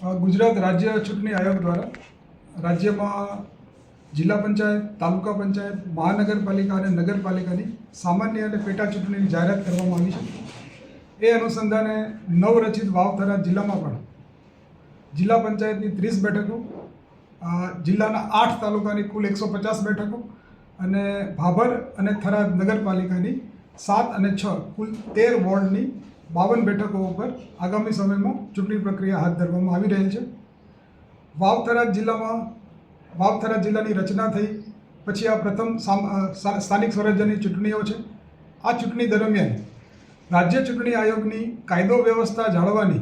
ગુજરાત રાજ્ય ચૂંટણી આયોગ દ્વારા રાજ્યમાં જિલ્લા પંચાયત, તાલુકા પંચાયત, મહાનગરપાલિકા અને નગરપાલિકાની સામાન્ય અને પેટા ચૂંટણીની જાહેરાત કરવામાં આવી છે. એ અનુસંધાને નવરચિત વાવથરા જિલ્લામાં પણ જિલ્લા પંચાયતની 30 બેઠકો, જિલ્લાના 8 તાલુકાની કુલ 150 બેઠકો અને ભાભર અને થરાદ નગરપાલિકાની 7 અને 6 કુલ 13 વોર્ડની 52 બેઠકો ઉપર આગામી સમયમાં ચૂંટણી પ્રક્રિયા હાથ ધરવામાં આવી રહી છે. વાવથરા જિલ્લાની રચના થઈ પછી આ પ્રથમ સ્થાનિક સ્વરાજ્યની ચૂંટણીઓ છે. આ ચૂંટણી દરમિયાન રાજ્ય ચૂંટણી આયોગની કાયદો વ્યવસ્થા જાળવવાની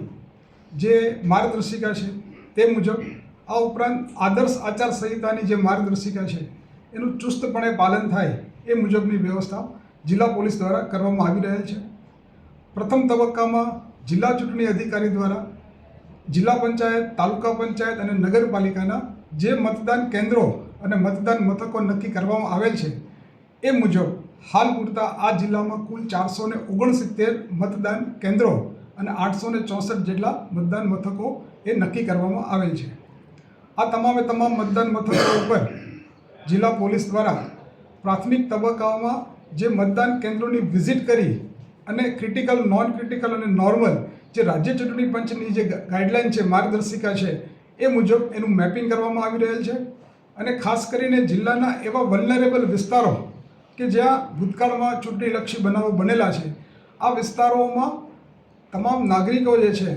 જે માર્ગદર્શિકા છે તે મુજબ, આ ઉપરાંત આદર્શ આચારસંહિતાની જે માર્ગદર્શિકા છે એનું ચુસ્તપણે પાલન થાય એ મુજબની વ્યવસ્થા જિલ્લા પોલીસ દ્વારા કરવામાં આવી રહેલ છે. પ્રથમ તબક્કામાં જિલ્લા ચૂંટણી અધિકારી દ્વારા જિલ્લા પંચાયત, તાલુકા પંચાયત અને નગરપાલિકાના જે મતદાન કેન્દ્રો અને મતદાન મથકો નક્કી કરવામાં આવેલ છે એ મુજબ હાલ પૂરતા આ જિલ્લામાં કુલ 469 મતદાન કેન્દ્રો અને 864 જેટલા મતદાન મથકો એ નક્કી કરવામાં આવેલ છે. આ તમામે તમામ મતદાન મથકો ઉપર જિલ્લા પોલીસ દ્વારા પ્રાથમિક તબક્કાઓમાં જે મતદાન કેન્દ્રોની વિઝિટ કરી અને ક્રિટિકલ, નોન ક્રિટિકલ અને નોર્મલ જે રાજ્ય ચૂંટણી પંચની જે ગાઈડલાઇન છે, માર્ગદર્શિકા છે એ મુજબ એનું મેપિંગ કરવામાં આવી રહેલ છે. અને ખાસ કરીને જિલ્લાના એવા વલ્નરેબલ વિસ્તારો કે જ્યાં ભૂતકાળમાં ચૂંટણીલક્ષી બનાવો બનેલા છે, આ વિસ્તારોમાં તમામ નાગરિકો જે છે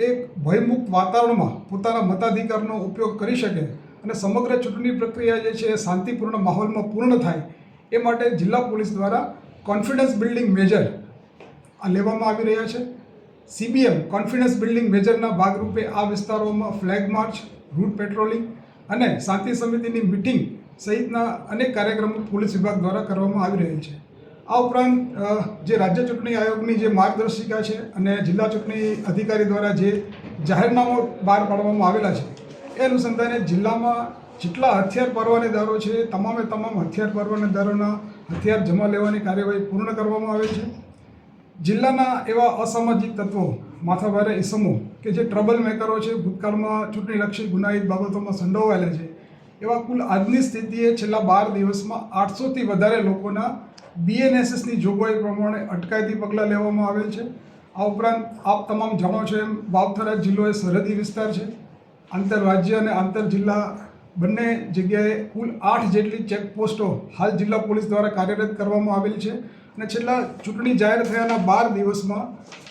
એ ભયમુક્ત વાતાવરણમાં પોતાના મતાધિકારનો ઉપયોગ કરી શકે અને સમગ્ર ચૂંટણી પ્રક્રિયા જે છે એ શાંતિપૂર્ણ માહોલમાં પૂર્ણ થાય એ માટે જિલ્લા પોલીસ દ્વારા કોન્ફિડન્સ બિલ્ડિંગ મેજર લેવામાં આવી રહ્યા છે. CBM કોન્ફિડન્સ બિલ્ડિંગ મેજરના ભાગરૂપે આ વિસ્તારોમાં ફ્લેગ માર્ચ, રૂટ પેટ્રોલિંગ અને શાંતિ સમિતિની મિટિંગ સહિતના અનેક કાર્યક્રમો પોલીસ વિભાગ દ્વારા કરવામાં આવી રહેલ છે. આ ઉપરાંત જે રાજ્ય ચૂંટણી આયોગની જે માર્ગદર્શિકા છે અને જિલ્લા ચૂંટણી અધિકારી દ્વારા જે જાહેરનામા બહાર પાડવામાં આવેલા છે એ અનુસંધાને જિલ્લામાં જેટલા હથિયાર પરવાનેદારો છે તમામે તમામ હથિયાર પરવાનેદારોના હથિયાર જમા લેવાની કાર્યવાહી પૂર્ણ કરવામાં આવે છે. જિલ્લાના એવા અસામાજિક તત્વો, માથાભારે ઇસમો કે જે ટ્રબલ મેકરો છે, ભૂતકાળમાં ચૂંટણીલક્ષી ગુનાહિત બાબતોમાં સંડોવાયેલા છે, એવા કુલ આજની સ્થિતિએ છેલ્લા 12 દિવસમાં 800થી વધારે લોકોના BNSSની જોગવાઈ પ્રમાણે અટકાયતી પગલાં લેવામાં આવેલ છે. આ ઉપરાંત આપ તમામ જાણો છો એમ વાવથરા જિલ્લો એ સરહદી વિસ્તાર છે. આંતરરાજ્ય અને આંતર જિલ્લા બંને જગ્યાએ કુલ 8 જેટલી ચેકપોસ્ટો હાલ જિલ્લા પોલીસ દ્વારા કાર્યરત કરવામાં આવેલ છે. અને છેલ્લા ચૂંટણી જાહેર થયાના 12 દિવસમાં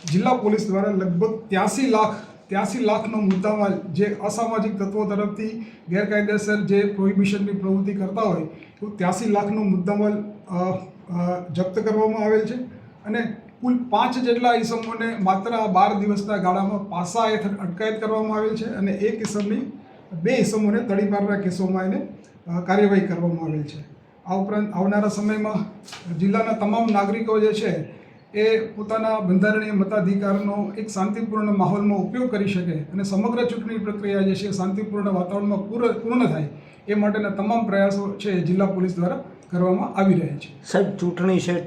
જિલ્લા પોલીસ દ્વારા લગભગ 83 લાખનો મુદ્દામાલ જે અસામાજિક તત્વો તરફથી ગેરકાયદેસર જે પ્રોહિબિશનની પ્રવૃત્તિ કરતા હોય એવું 83 લાખનો મુદ્દામાલ જપ્ત કરવામાં આવેલ છે. અને કુલ 5 જેટલા ઇસમોને માત્ર આ 12 દિવસના ગાળામાં પાસા હેઠળ અટકાયત કરવામાં આવેલ છે અને 2 ઇસમોને તડીપારના કેસોમાં એને કાર્યવાહી કરવામાં આવેલ છે. આ ઉપરાંત આવનારા સમયમાં જિલ્લાના તમામ નાગરિકો જે છે એ પોતાના બંધારણીય મતાધિકારનો એક શાંતિપૂર્ણ માહોલમાં ઉપયોગ કરી શકે અને સમગ્ર ચૂંટણી પ્રક્રિયા જે છે શાંતિપૂર્ણ વાતાવરણમાં પૂર્ણ થાય એ માટેના તમામ પ્રયાસો છે જિલ્લા પોલીસ દ્વારા કરવામાં આવી રહ્યા છે. સાહેબ, ચૂંટણી છે